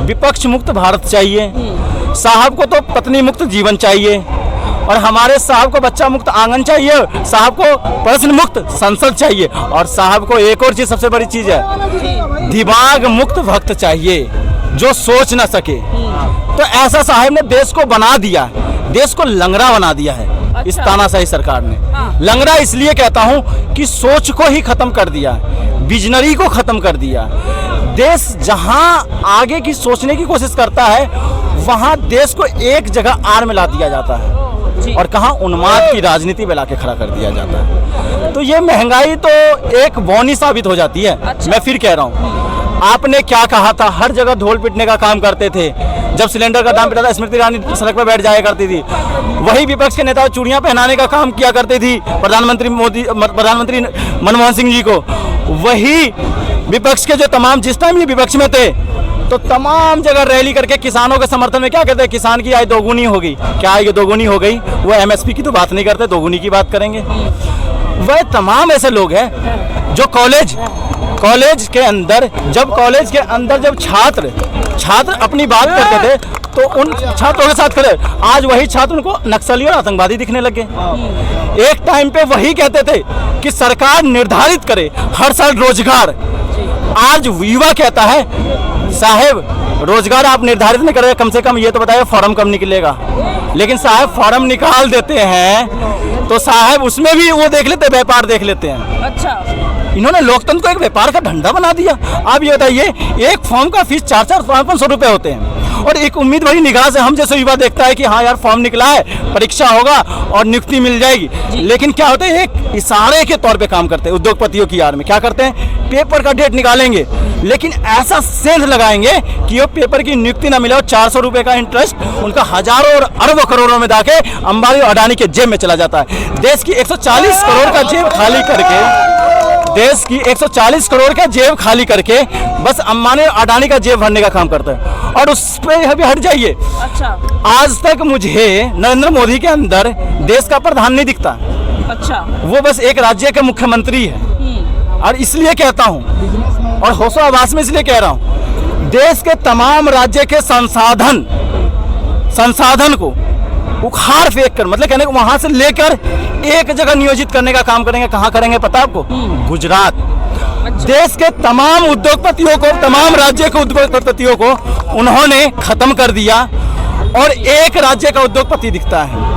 विपक्ष मुक्त भारत चाहिए, साहब को तो पत्नी मुक्त जीवन चाहिए, और हमारे साहब को बच्चा मुक्त आंगन चाहिए, साहब को प्रश्न मुक्त संसद चाहिए, और साहब को एक और चीज सबसे बड़ी चीज है, दिमाग मुक्त वक्त चाहिए जो सोच ना सके। तो ऐसा साहब ने देश को बना दिया, देश को लंगड़ा बना दिया है। अच्छा। इस तानाशाही सरकार ने लंगड़ा इसलिए कहता हूं कि सोच को ही खत्म कर दिया, विजनरी को खत्म कर दिया। देश जहां आगे की सोचने की कोशिश करता है वहां देश को एक जगह आड़ में ला दिया जाता है और कहां उन्माद की राजनीति में लाके खड़ा कर दिया जाता है। तो ये महंगाई तो एक बौनी साबित हो जाती है। अच्छा। मैं फिर कह रहा हूं, आपने क्या कहा था, हर जगह ढोल पीटने का काम करते थे। जब सिलेंडर का दाम पिटा था, स्मृति ईरानी सड़क पर बैठ जाया करती थी। वही विपक्ष के नेता चूड़ियां पहनाने का काम किया करती थी प्रधानमंत्री मनमोहन सिंह जी को। वही विपक्ष के जो तमाम, जिस टाइम ये विपक्ष में थे तो तमाम जगह रैली करके किसानों के समर्थन में क्या कहते हैं, किसान की आय दोगुनी होगी। क्या आय दोगुनी हो गई? वो एमएसपी की तो बात नहीं करते, दोगुनी की बात करेंगे। वह तमाम ऐसे लोग हैं जो कॉलेज के अंदर जब छात्र अपनी बात करते थे तो उन छात्रों के साथ खड़े, आज वही छात्र उनको नक्सली और आतंकवादी दिखने लगे। एक टाइम पे वही कहते थे कि सरकार निर्धारित करे हर साल रोजगार, आज युवा कहता है साहब रोजगार आप निर्धारित नहीं कर रहे, कम से कम ये तो बताइए फॉर्म कब निकलेगा। लेकिन साहब फॉर्म निकाल देते हैं तो साहब उसमें भी वो देख लेते, व्यापार देख लेते हैं। अच्छा, इन्होंने लोकतंत्र को एक व्यापार का धंधा बना दिया। आप ये बताइए, एक फॉर्म का फीस 400-500 रुपए होते हैं और एक उम्मीद भरी निगाह से हम जैसे युवा देखता है कि हाँ यार फॉर्म निकला है, परीक्षा होगा और नियुक्ति मिल जाएगी। लेकिन क्या होता है, एक इशारे के तौर पे काम करते हैं। उद्योगपतियों की यार में क्या करते हैं, पेपर का डेट निकालेंगे लेकिन ऐसा सेंध लगाएंगे कि वो पेपर की नियुक्ति ना मिले और 400 रुपए का इंटरेस्ट उनका हजारों और अरबों करोड़ों में जाके अंबानी और अडानी के जेब में चला जाता है। देश की 140 करोड़ का जेब खाली करके, देश की 140 करोड़ का जेब खाली करके बस अंबानी और अडानी का जेब भरने का काम करता है। और उस पर अभी हट जाइए। अच्छा, आज तक मुझे नरेंद्र मोदी के अंदर देश का प्रधान नहीं दिखता। अच्छा, वो बस एक राज्य के मुख्यमंत्री है। और इसलिए कहता हूं और होशो आवाज में इसलिए कह रहा हूं, देश के तमाम राज्य के संसाधन को उखाड़ फेंक कर, मतलब कहने को वहां से लेकर एक जगह नियोजित करने का काम करेंगे। कहां करेंगे पता आपको? गुजरात। देश के तमाम उद्योगपतियों को, तमाम राज्य के उद्योगपतियों को उन्होंने खत्म कर दिया और एक राज्य का उद्योगपति दिखता है,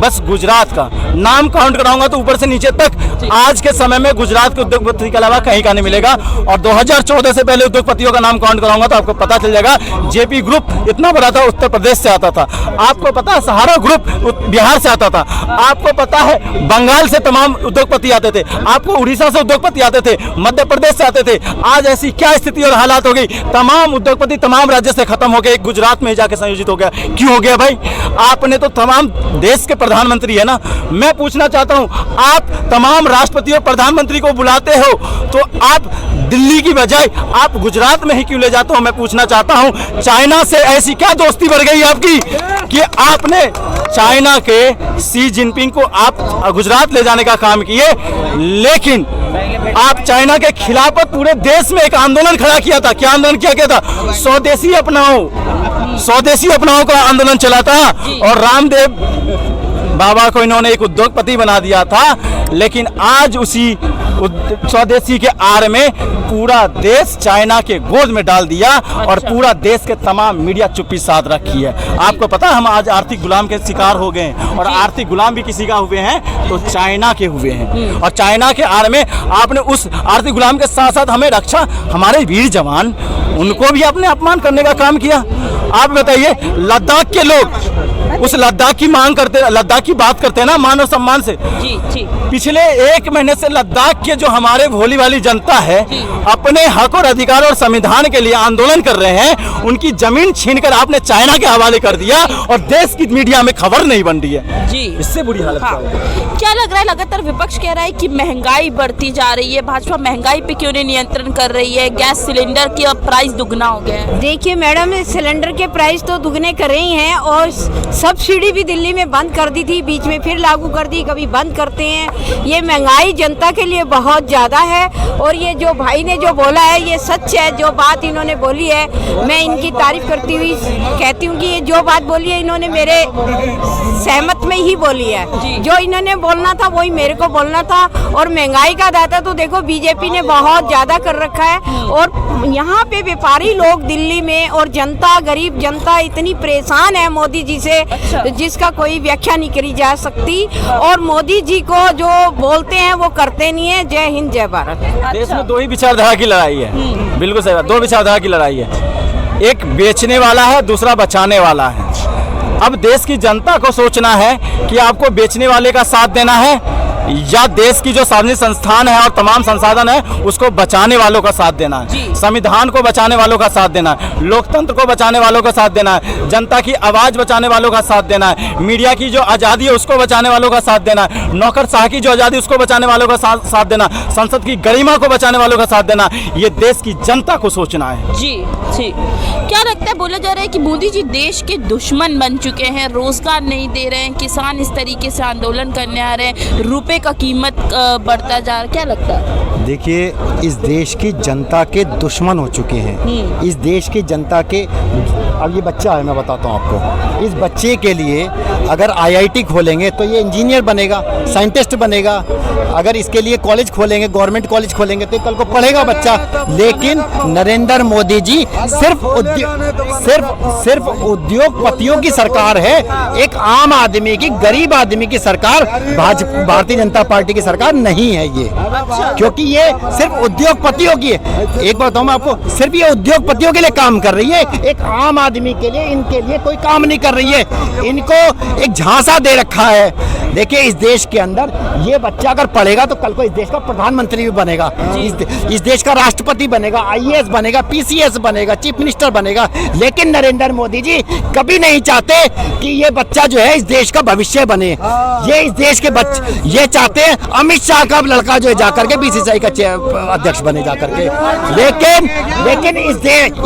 बस गुजरात का। नाम काउंट कराऊंगा तो ऊपर से नीचे तक आज के समय में गुजरात के उद्योगपति के अलावा कहीं का नहीं मिलेगा। और 2014 से पहले उद्योगपतियों का नाम काउंट कराऊंगा तो आपको पता चल जाएगा। जेपी ग्रुप इतना बड़ा था, उत्तर प्रदेश से आता था। आपको पता है सहारा ग्रुप बिहार से आता था। आपको पता है बंगाल से तमाम उद्योगपति आते थे। आपको उड़ीसा से उद्योगपति आते थे, मध्य प्रदेश से आते थे। आज ऐसी क्या स्थिति और हालात हो गई, तमाम उद्योगपति तमाम राज्य से खत्म हो गए, गुजरात में जाके संयोजित हो गया। क्यों हो गया भाई? आपने तो तमाम देश के प्रधानमंत्री है ना। मैं पूछना चाहता हूं, आप तमाम राष्ट्रपति और प्रधानमंत्री को बुलाते हो तो आप दिल्ली की बजाय आप गुजरात में ही क्यों ले जाते हो? मैं पूछना चाहता हूं, चाइना से ऐसी क्या दोस्ती बढ़ गई आपकी कि आपने चाइना के शी जिनपिंग को आप गुजरात ले जाने का काम किए, लेकिन आप चाइना के खिलाफ पूरे देश में एक आंदोलन खड़ा किया था। क्या आंदोलन किया था? स्वदेशी अपनाओ का आंदोलन चला था और रामदेव बाबा को इन्होंने एक उद्योगपति बना दिया था। लेकिन आज उसी स्वदेशी के आड़ में पूरा देश चाइना के गोद में डाल दिया और पूरा देश के तमाम मीडिया चुप्पी साध रखी है। आपको पता है हम आज आर्थिक गुलाम के शिकार हो गए हैं और आर्थिक गुलाम भी किसी का हुए हैं तो चाइना के हुए हैं। और चाइना के आड़ में आपने उस आर्थिक गुलाम के साथ साथ हमें रक्षा, हमारे वीर जवान, उनको भी आपने अपमान करने का काम किया। आप बताइए, लद्दाख के लोग उस लद्दाख की मांग करते, लद्दाख की बात करते हैं ना मान और सम्मान से। जी। पिछले 1 महीने से लद्दाख के जो हमारे भोली वाली जनता है अपने हक और अधिकार और संविधान के लिए आंदोलन कर रहे हैं, उनकी जमीन छीनकर आपने चाइना के हवाले कर दिया और देश की मीडिया में खबर नहीं बन रही है। जी, इससे बुरी हालत क्या लग रहा है? लगातार विपक्ष कह रहा है कि महंगाई बढ़ती जा रही है, भाजपा महंगाई पे क्यों नहीं नियंत्रण कर रही है? गैस सिलेंडर की अब प्राइस दुगना हो गया है। देखिए मैडम, सिलेंडर के प्राइस तो दुगने कर रही हैं और सब सब्सिडी भी दिल्ली में बंद कर दी थी, बीच में फिर लागू कर दी, कभी बंद करते हैं। ये महंगाई जनता के लिए बहुत ज़्यादा है। और ये जो भाई ने जो बोला है ये सच है, जो बात इन्होंने बोली है मैं इनकी तारीफ करती हुई कहती हूँ कि ये जो बात बोली है इन्होंने मेरे सहमत में ही बोली है। जो इन्होंने बोलना था वही मेरे को बोलना था। और महंगाई का दाता तो देखो बीजेपी ने बहुत ज़्यादा कर रखा है। और यहाँ पे व्यापारी लोग दिल्ली में और जनता, गरीब जनता इतनी परेशान है मोदी जी से, जिसका कोई व्याख्या नहीं करी जा सकती। और मोदी जी को जो बोलते हैं वो करते नहीं है। जय हिंद, जय भारत। देश में दो ही विचारधारा की लड़ाई है, बिल्कुल सही बात, दो विचारधारा की लड़ाई है। एक बेचने वाला है, दूसरा बचाने वाला है। अब देश की जनता को सोचना है कि आपको बेचने वाले का साथ देना है या देश की जो सार्वजनिक संस्थान है और तमाम संसाधन है उसको बचाने वालों का साथ देना है, संविधान को बचाने वालों का साथ देना है, लोकतंत्र को बचाने वालों का साथ देना है, जनता की आवाज बचाने वालों का साथ देना है, मीडिया की जो आज़ादी है उसको बचाने वालों का साथ देना है, नौकरशाह की जो आज़ादी उसको बचाने वालों का साथ देना, संसद की गरिमा को बचाने वालों का साथ देना। ये देश की जनता को सोचना है। जी जी, क्या लगता है, बोला जा रहा है कि मोदी जी देश के दुश्मन बन चुके हैं, रोजगार नहीं दे रहे हैं, किसान इस तरीके से आंदोलन करने आ रहे हैं, रुपए का कीमत बढ़ता जा रहा है, क्या लगता है? देखिए, इस देश की जनता के दुश्मन हो चुके हैं। इस देश की जनता के, अब ये बच्चा है, मैं बताता हूँ आपको, इस बच्चे के लिए अगर आईआईटी खोलेंगे तो ये इंजीनियर बनेगा, साइंटिस्ट बनेगा। अगर इसके लिए कॉलेज खोलेंगे, गवर्नमेंट कॉलेज खोलेंगे तो कल को पढ़ेगा बच्चा। लेकिन नरेंद्र मोदी जी सिर्फ उद्योगपतियों की सरकार है, एक आम आदमी की, गरीब आदमी की सरकार, भारतीय जनता पार्टी की सरकार नहीं है ये। क्योंकि ये सिर्फ उद्योगपतियों की है। एक बात बताऊं मैं आपको, सिर्फ ये उद्योगपतियों के लिए काम कर रही है, एक आम आदमी के लिए, इनके लिए कोई काम नहीं कर रही है। इनको एक झांसा दे रखा है। देखिए, इस देश के अंदर ये बच्चा अगर पढ़ेगा तो कल को इस देश का प्रधानमंत्री भी बनेगा, इस देश का राष्ट्रपति बनेगा, आईएएस बनेगा, पीसीएस बनेगा, चीफ मिनिस्टर बनेगा। लेकिन नरेंद्र मोदी जी कभी नहीं चाहते कि ये बच्चा जो है इस देश का भविष्य बने। ये इस देश के बच्चे ये चाहते हैं अमित शाह का लड़का जो है जाकर के बीसीसीआई का अध्यक्ष बने जाकर के। लेकिन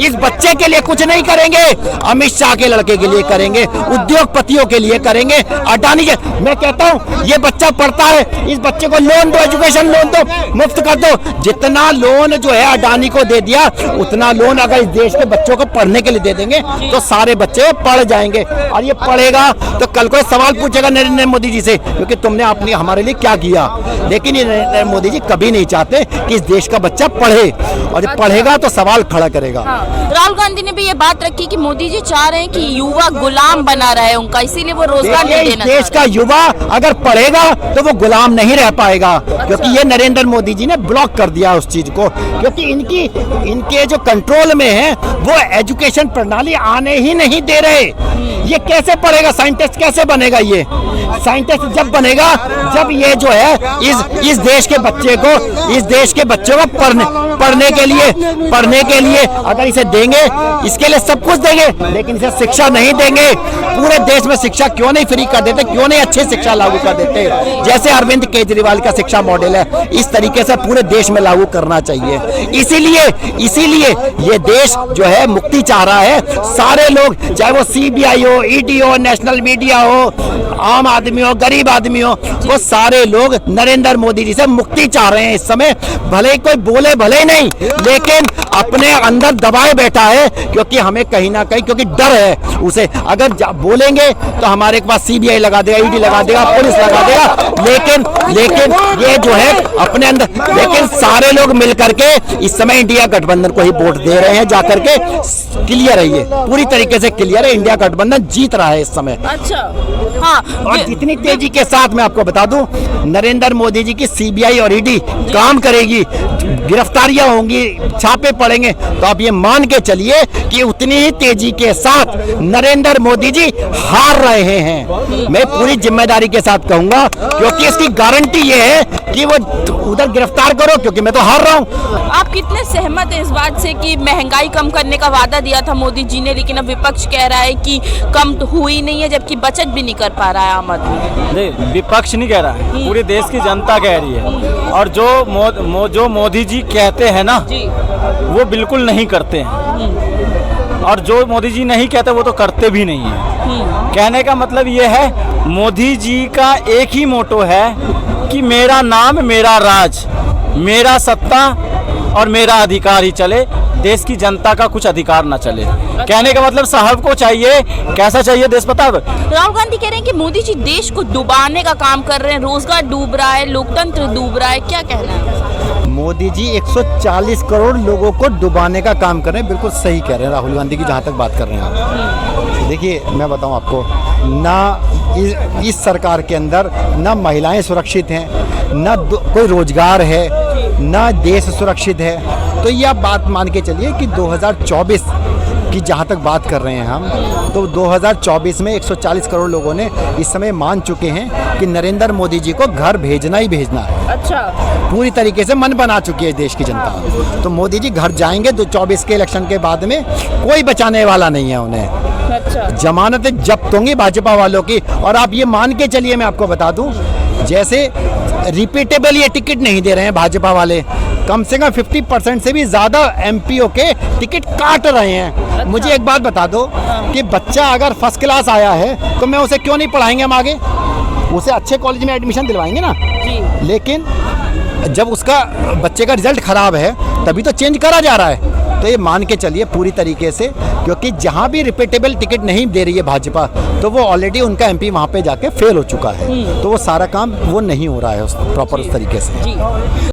इस बच्चे के लिए कुछ नहीं करेंगे, अमित शाह के लड़के के लिए करेंगे, उद्योगपतियों के लिए करेंगे, अडानी के। मैं कहता हूँ ये बच्चा पढ़ता है, इस बच्चे को लोन दो, एजुकेशन लोन दो, मुफ्त कर दो। जितना लोन जो है अडानी को दे दिया, उतना लोन अगर इस देश के बच्चों को पढ़ने के लिए दे देंगे तो सारे बच्चे पढ़ जाएंगे। और ये पढ़ेगा तो कल को सवाल पूछेगा नरेंद्र मोदी जी से, क्योंकि तुमने आपने हमारे लिए क्या किया। लेकिन ये नरेंद्र मोदी जी कभी नहीं चाहते कि इस देश का बच्चा पढ़े, और जब पढ़ेगा तो सवाल खड़ा करेगा। राहुल गांधी ने भी ये बात रखी कि मोदी जी चाह रहे हैं कि युवा गुलाम बना रहा है उनका, इसीलिए वो रोजगार नहीं देना। देश का युवा अगर पढ़ेगा तो वो गुलाम नहीं रह पाएगा, क्योंकि ये नरेंद्र मोदी जी ने ब्लॉक कर दिया उस चीज को। क्योंकि इनके जो कंट्रोल में है वो एजुकेशन प्रणाली आने ही नहीं दे रहे। ये कैसे पढ़ेगा? साइंटिस्ट कैसे बनेगा? ये साइंटिस्ट जब बनेगा जब ये जो है इस देश के बच्चे को, इस देश के बच्चों को पढ़ने के लिए अगर इसे देंगे, इसके लिए सब कुछ देंगे, लेकिन इसे शिक्षा नहीं देंगे। पूरे देश में शिक्षा क्यों नहीं फ्री कर देते, क्यों नहीं अच्छी शिक्षा लागू कर देते? जैसे अरविंद केजरीवाल का शिक्षा मॉडल है, इस तरीके से पूरे देश में लागू करना चाहिए। इसीलिए ये देश जो है मुक्ति चाह रहा है। सारे लोग, चाहे वो सीबीआई हो, ईडी हो, नेशनल मीडिया हो, आम आदमी हो, गरीब आदमी हो, वो सारे लोग नरेंद्र मोदी जी से मुक्ति चाह रहे हैं इस समय। भले ही कोई बोले भले ही नहीं, लेकिन अपने अंदर दबाए बैठा है, क्योंकि हमें कहीं ना कहीं, क्योंकि डर है उसे। अगर बोलेंगे तो हमारे पास सीबीआई लगा देगा, ईडी लगा देगा, पुलिस लगा देगा। लेकिन ये जो है अपने अंदर, लेकिन सारे लोग मिल करके इस समय इंडिया गठबंधन को ही वोट दे रहे हैं जाकर के। क्लियर है, ये पूरी तरीके से क्लियर है, इंडिया गठबंधन जीत रहा है इस समय। अच्छा, हाँ। और जितनी तेजी के साथ मैं आपको बता दूं, नरेंद्र मोदी जी की सीबीआई और ईडी काम करेगी, गिरफ्तारियां होंगी, छापे पड़ेंगे, तो आप ये मान के चलिए कि उतनी ही तेजी के साथ नरेंद्र मोदी जी हार रहे हैं। मैं पूरी जिम्मेदारी के साथ कहूंगा, क्योंकि इसकी गारंटी ये है कि वो उधर गिरफ्तार करो, क्योंकि मैं तो हार रहा हूं। आप कितने सहमत हैं इस बात से कि महंगाई कम करने का वादा दिया था मोदी जी ने, लेकिन अब विपक्ष कह रहा है कि कम तो हुई नहीं है, जबकि बचत भी नहीं कर पा रहा है आम आदमी? नहीं, विपक्ष नहीं कह रहा है, पूरे देश की जनता कह रही है। और जो मोदी जी कहते हैं ना, वो बिल्कुल नहीं करते हैं। और जो मोदी जी नहीं कहते वो तो करते भी नहीं है। कहने का मतलब ये है मोदी जी का एक ही मोटो है कि मेरा नाम मेरा राज, मेरा सत्ता और मेरा अधिकार ही चले, देश की जनता का कुछ अधिकार ना चले। कहने का मतलब साहब को चाहिए, कैसा चाहिए देश पता है? राहुल गांधी कह रहे हैं कि मोदी जी देश को डुबाने का काम कर रहे हैं, रोजगार डूब रहा है, लोकतंत्र डूब रहा है, क्या कहना है? मोदी जी 140 करोड़ लोगों को डुबाने का काम कर रहे हैं। बिल्कुल सही कह रहे हैं राहुल गांधी की, जहाँ तक बात कर रहे हैं आप। देखिए मैं बताऊं आपको, ना इस सरकार के अंदर ना महिलाएं सुरक्षित हैं, ना कोई रोजगार है, ना देश सुरक्षित है। तो ये आप बात मान के चलिए कि 2024 की जहाँ तक बात कर रहे हैं हम, तो 2024 में 140 करोड़ लोगों ने इस समय मान चुके हैं कि नरेंद्र मोदी जी को घर भेजना ही भेजना है। अच्छा, पूरी तरीके से मन बना चुकी है देश की जनता। तो मोदी जी घर जाएंगे 2024 के इलेक्शन के बाद में, कोई बचाने वाला नहीं है उन्हें। अच्छा, जमानतें जब्त होंगी भाजपा वालों की। और आप ये मान के चलिए, मैं आपको बता दूं, जैसे रिपीटेबल ये टिकट नहीं दे रहे हैं भाजपा वाले, कम से कम 50% से भी ज़्यादा एमपीओ के टिकट काट रहे हैं। मुझे एक बात बता दो कि बच्चा अगर फर्स्ट क्लास आया है तो मैं उसे क्यों नहीं पढ़ाएंगे हम आगे, उसे अच्छे कॉलेज में एडमिशन दिलवाएंगे ना। जी। लेकिन जब उसका बच्चे का रिजल्ट ख़राब है तभी तो चेंज करा जा रहा है। तो ये मान के चलिए पूरी तरीके से, क्योंकि जहाँ भी रिपीटेबल टिकट नहीं दे रही है भाजपा, तो वो ऑलरेडी उनका एमपी वहाँ पे जाके फेल हो चुका है। तो वो सारा काम वो नहीं हो रहा है प्रॉपर उस तरीके से। जी।